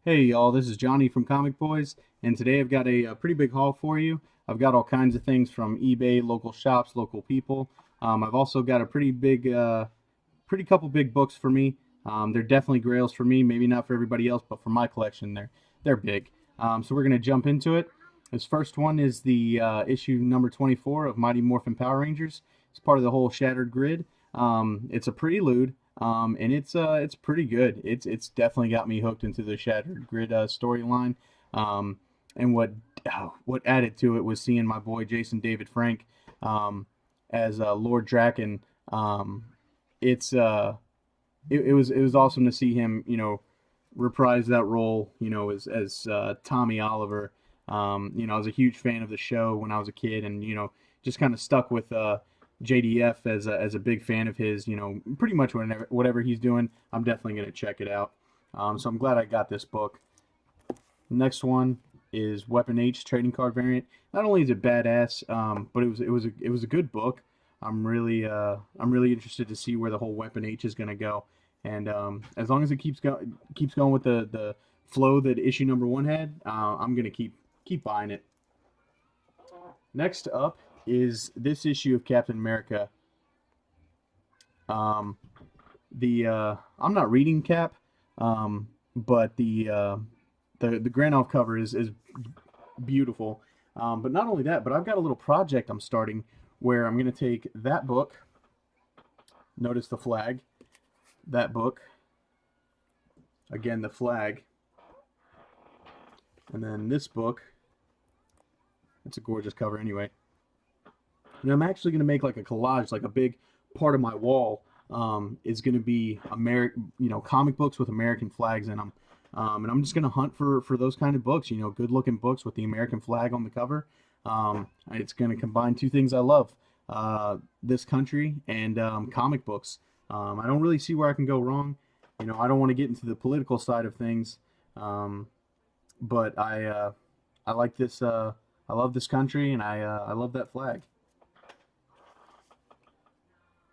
Hey y'all, this is Johnny from Comic Boys, and today I've got a pretty big haul for you. I've got all kinds of things from eBay, local shops, local people. I've also got a pretty couple big books for me. They're definitely Grails for me, maybe not for everybody else, but for my collection, they're big. So we're gonna jump into it. This first one is the issue number 24 of Mighty Morphin Power Rangers. It's part of the whole Shattered Grid. It's a prelude, and it's pretty good. It's definitely got me hooked into the Shattered Grid storyline. Um, and what added to it was seeing my boy Jason David Frank as Lord Draken. It's it was awesome to see him, reprise that role, as Tommy Oliver. I was a huge fan of the show when I was a kid, and just kind of stuck with JDF as a big fan of his. Pretty much whatever he's doing, I'm definitely gonna check it out. So I'm glad I got this book. Next one is Weapon H trading card variant. Not only is it badass, but it was a good book. I'm really interested to see where the whole Weapon H is gonna go, and as long as it keeps going with the flow that issue number one had, I'm gonna keep buying it. Next up is this issue of Captain America. Um, the I'm not reading Cap, but the Granov cover is beautiful. But not only that, but I've got a little project I'm starting where I'm going to take that book. Notice the flag. That book. Again, the flag. And then this book. It's a gorgeous cover anyway. And I'm actually going to make like a collage, like a big part of my wall is going to be comic books with American flags in them. And I'm just going to hunt for those kind of books, good looking books with the American flag on the cover. It's going to combine two things I love, this country and comic books. I don't really see where I can go wrong. I don't want to get into the political side of things, but I like this. I love this country, and I love that flag.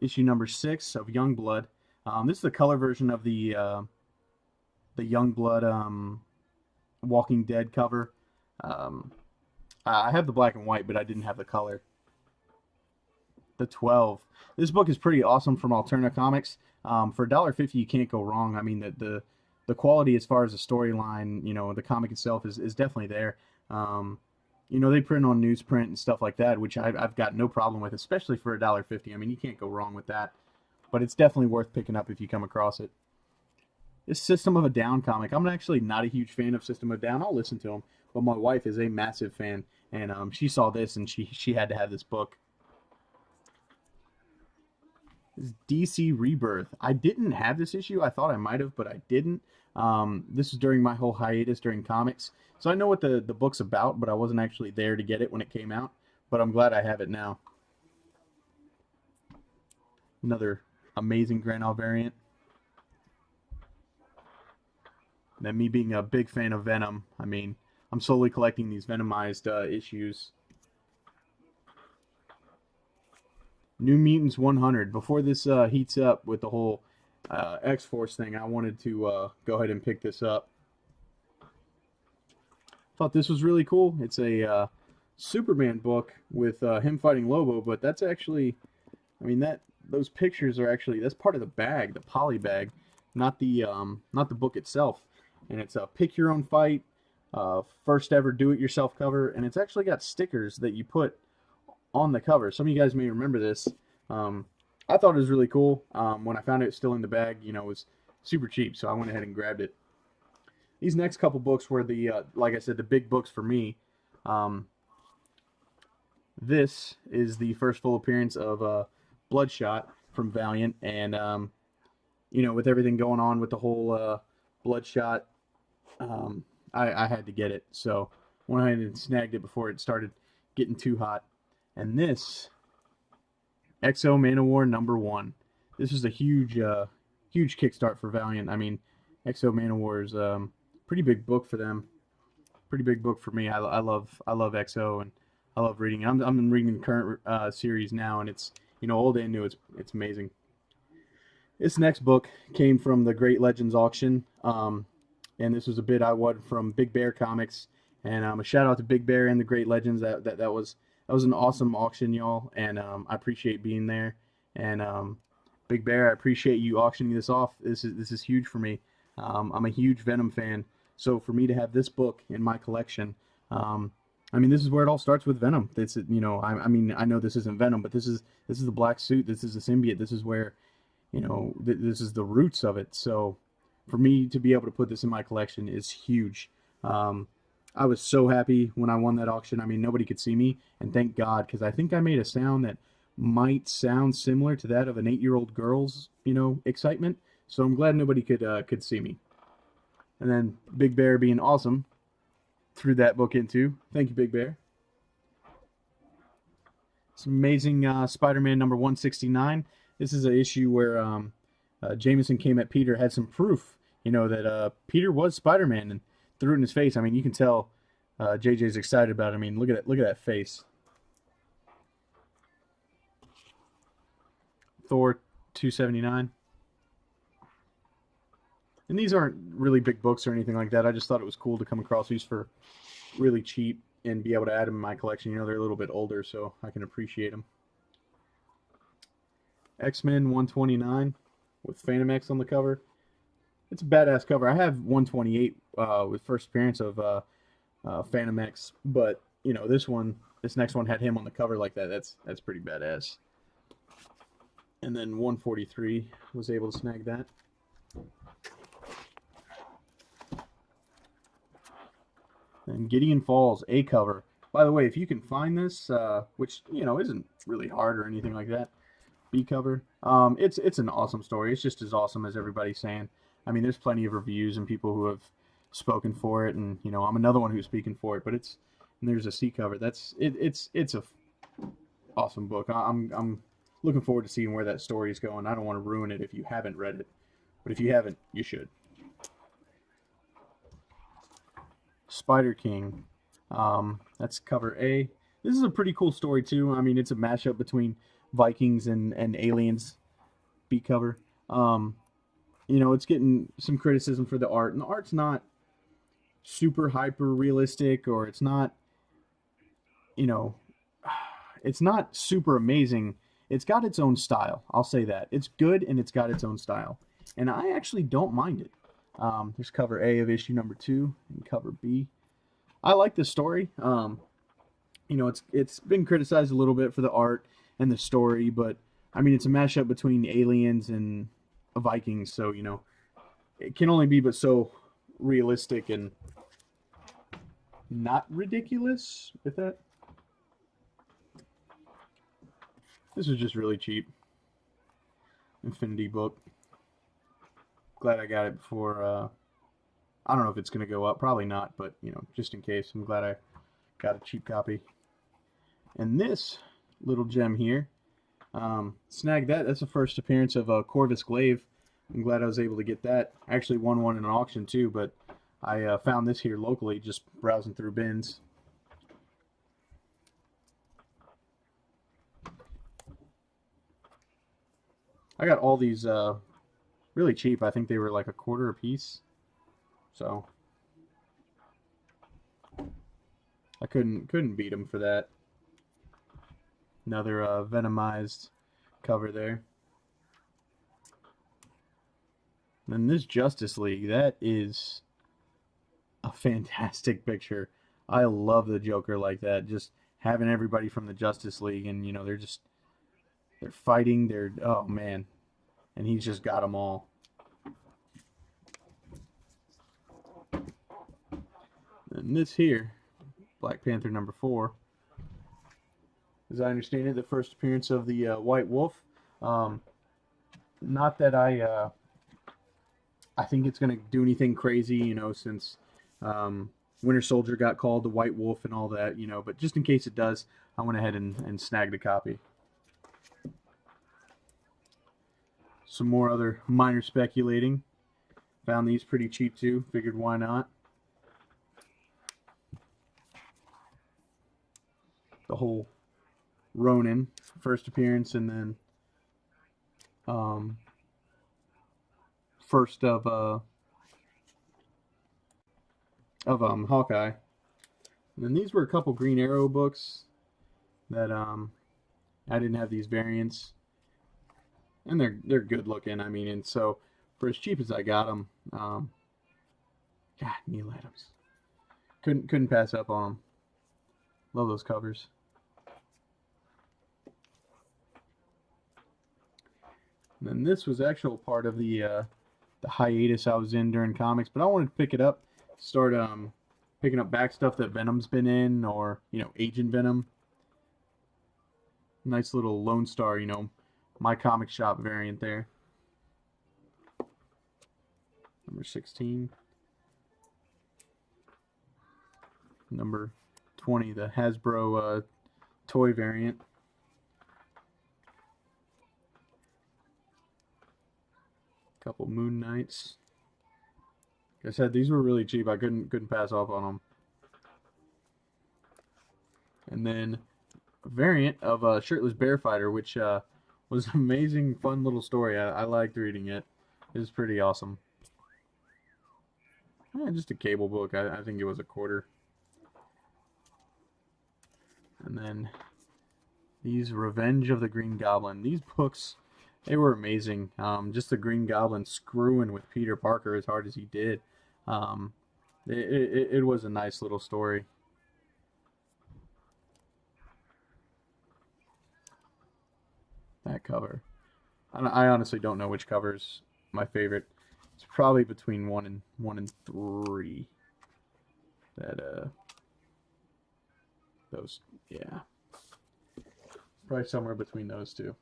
Issue number 6 of Youngblood. This is the color version of the Youngblood Walking Dead cover. Um, I have the black and white, but I didn't have the color. The 12. This book is pretty awesome from Alterna Comics. For $1.50, you can't go wrong. I mean, the quality as far as the storyline, the comic itself is definitely there. They print on newsprint and stuff like that, which I've got no problem with, especially for $1.50. I mean, you can't go wrong with that. But it's definitely worth picking up if you come across it. This System of a Down comic. I'm actually not a huge fan of System of a Down. I'll listen to them, but my wife is a massive fan, and she saw this and she had to have this book. This is DC Rebirth. I didn't have this issue. I thought I might have, but I didn't. This was during my whole hiatus during comics, so I know what the book's about, but I wasn't actually there to get it when it came out. But I'm glad I have it now. Another amazing Granol variant. And then me being a big fan of Venom, I mean, I'm slowly collecting these Venomized issues. New Mutants 100. Before this heats up with the whole X-Force thing, I wanted to go ahead and pick this up. Thought this was really cool. It's a Superman book with him fighting Lobo, but that's actually, I mean, those pictures are actually, that's part of the bag, the poly bag, not the book itself. And it's a pick your own fight, first ever do-it-yourself cover, and it's actually got stickers that you put on the cover. Some of you guys may remember this. I thought it was really cool. When I found it still in the bag, it was super cheap, so I went ahead and grabbed it. These next couple books were like I said, the big books for me. This is the first full appearance of Bloodshot from Valiant, and with everything going on with the whole Bloodshot, I had to get it, so went ahead and snagged it before it started getting too hot. And this XO Manowar #1. This is a huge kickstart for Valiant. I mean, XO Manowar is pretty big book for them. Pretty big book for me. I love XO, and I love reading it. I'm reading the current series now, and it's old and new. It's amazing. This next book came from the Great Legends auction. and this was a bid I won from Big Bear Comics. And a shout out to Big Bear and the Great Legends. That was an awesome auction, y'all, and I appreciate being there. And Big Bear, I appreciate you auctioning this off. This is huge for me. I'm a huge Venom fan, so for me to have this book in my collection, I mean, this is where it all starts with Venom. It's, you know, I mean, I know this isn't Venom, but this is the black suit. This is the symbiote. This is where, you know, this is the roots of it. So for me to be able to put this in my collection is huge. I was so happy when I won that auction. I mean, nobody could see me, and thank God, because I think I made a sound that might sound similar to that of an 8-year-old girl's, you know, excitement. So I'm glad nobody could see me. And then Big Bear being awesome threw that book in too. Thank you, Big Bear. It's amazing Spider-Man number 169. This is an issue where Jameson came at Peter, had some proof, you know, that Peter was Spider-Man, and threw it in his face. I mean, you can tell JJ's excited about it. I mean, look at that face. Thor 279. And these aren't really big books or anything like that. I just thought it was cool to come across these for really cheap and be able to add them in my collection. You know, they're a little bit older, so I can appreciate them. X-Men 129 with Phantom X on the cover. It's a badass cover. I have 128 with first appearance of Phantom X, but you know, this next one had him on the cover like that. That's pretty badass. And then 143 was able to snag that. And Gideon Falls, A cover. By the way, if you can find this, which, you know, isn't really hard or anything like that, B cover, it's an awesome story. It's just as awesome as everybody's saying. I mean, there's plenty of reviews and people who have spoken for it, and, you know, I'm another one who's speaking for it, but and there's a C cover. It's a awesome book. I'm looking forward to seeing where that story is going. I don't want to ruin it if you haven't read it, but if you haven't, you should. Spider King. That's cover A. This is a pretty cool story too. I mean, it's a mashup between Vikings and aliens. B cover. You know, it's getting some criticism for the art, and the art's not super hyper realistic, or it's not, you know, it's not super amazing. It's got its own style. I'll say that. It's good, and it's got its own style, and I actually don't mind it. There's cover A of issue number 2 and cover B. I like this story. You know, it's been criticized a little bit for the art and the story, but I mean, it's a mashup between aliens and Vikings, so, you know, it can only be but so realistic and not ridiculous with that. This was just really cheap. Infinity book. Glad I got it before. I don't know if it's going to go up. Probably not, but, you know, just in case, I'm glad I got a cheap copy. And this little gem here, snagged that. That's the first appearance of Corvus Glaive. I'm glad I was able to get that. I actually won one in an auction too, but I found this here locally, just browsing through bins. I got all these really cheap. I think they were like $0.25 a piece. So I couldn't beat them for that. Another Venomized cover there. And then this Justice League, that is a fantastic picture. I love the Joker like that. Just having everybody from the Justice League, and, you know, they're fighting. Oh man, and he's just got them all. And this here, Black Panther number 4, as I understand it, the first appearance of the White Wolf. Not that I think it's going to do anything crazy, you know, since Winter Soldier got called the White Wolf and all that, you know, but just in case it does, I went ahead and snagged a copy. Some more other minor speculating. Found these pretty cheap too. Figured why not. The whole Ronin first appearance, and then first of of Hawkeye. And then these were a couple Green Arrow books that I didn't have these variants, and they're good looking. I mean, and so for as cheap as I got them, God, Neil Adams, couldn't pass up on them. Love those covers. And then this was actual part of the hiatus I was in during comics, but I wanted to pick it up, start picking up back stuff that Venom's been in, or Agent Venom. Nice little Lone Star, My Comic Shop variant there. Number 16. Number 20, the Hasbro toy variant. Couple Moon Knights. Like I said, these were really cheap. I couldn't pass off on them. And then a variant of Shirtless Bear Fighter, which was an amazing, fun little story. I liked reading it. It was pretty awesome. Just a cable book. I think it was a quarter. And then these Revenge of the Green Goblin. These books, they were amazing. Just the Green Goblin screwing with Peter Parker as hard as he did. It was a nice little story. That cover. I honestly don't know which cover's my favorite. It's probably between 1 and 3. Those, yeah. Probably somewhere between those two.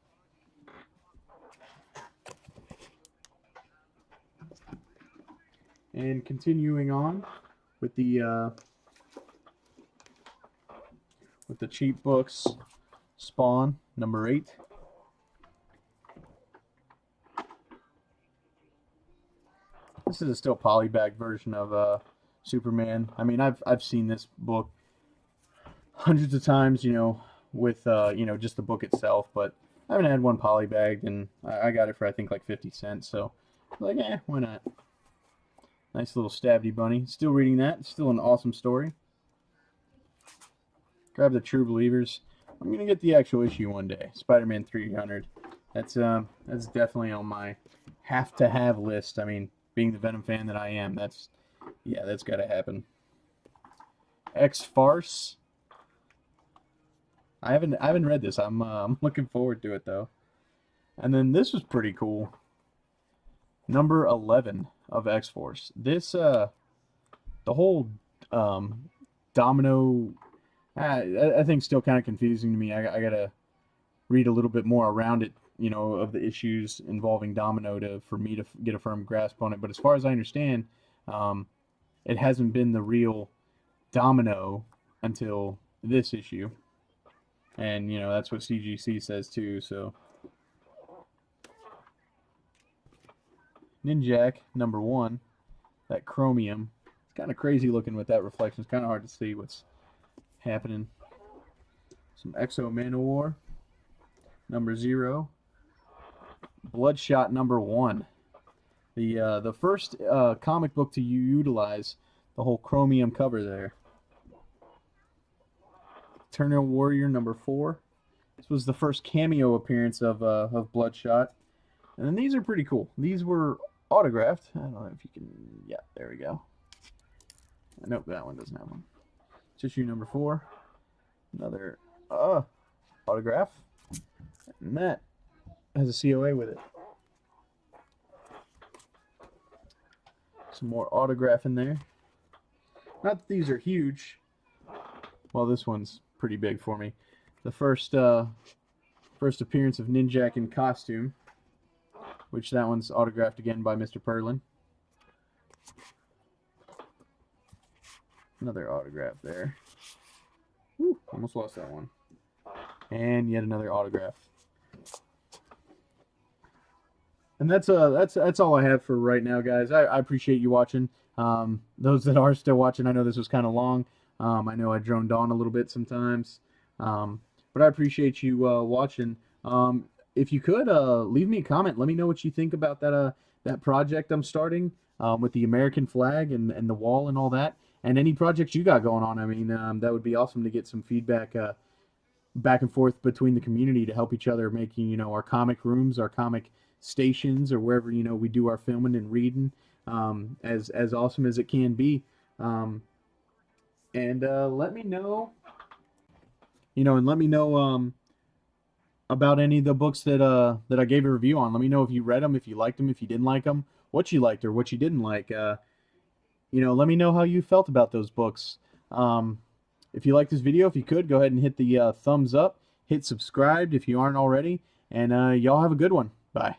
And continuing on with the cheap books, Spawn number 8. This is a still polybag version of Superman. I mean, I've seen this book hundreds of times, with just the book itself, but I haven't had one polybagged, and I got it for I think like 50 cents. So, like, why not? Nice little Stabby Bunny. Still reading that. It's still an awesome story. Grab the True Believers. I'm gonna get the actual issue one day. Spider-Man 300. That's definitely on my have-to-have list. I mean, being the Venom fan that I am, that's got to happen. X-Farce. I haven't read this. I'm looking forward to it though. And then this was pretty cool. Number 11 of X-Force. This the whole Domino, I think still kind of confusing to me. I gotta read a little bit more around it, of the issues involving Domino for me to get a firm grasp on it. But as far as I understand, it hasn't been the real Domino until this issue. And, that's what CGC says too, so. Ninjak, number 1. That chromium. It's kind of crazy looking with that reflection. It's kind of hard to see what's happening. Some Exo Manowar, number 0. Bloodshot, number 1. The first comic book to utilize the whole chromium cover there. Eternal Warrior, number 4. This was the first cameo appearance of Bloodshot. And then these are pretty cool. These were autographed. I don't know if you can... Yeah, there we go. Nope, that one doesn't have one. It's issue number 4. Another autograph. And that has a COA with it. Some more autograph in there. Not that these are huge. Well, this one's pretty big for me. The first appearance of Ninjak in costume, which that one's autographed again by Mr. Perlin. Another autograph there. Woo, almost lost that one. And yet another autograph. And that's all I have for right now, guys. I appreciate you watching. Those that are still watching, I know this was kind of long. I know I droned on a little bit sometimes. But I appreciate you watching. If you could leave me a comment, let me know what you think about that project I'm starting. with the American flag and the wall and all that, and any projects you got going on. I mean, that would be awesome to get some feedback back and forth between the community to help each other making, our comic rooms, our comic stations, or wherever, we do our filming and reading, as awesome as it can be. And let me know, and let me know about any of the books that I gave a review on. Let me know if you read them, if you liked them, if you didn't like them, what you liked or what you didn't like. Let me know how you felt about those books. If you like this video, if you could, go ahead and hit the thumbs up, hit subscribe if you aren't already, and y'all have a good one. Bye.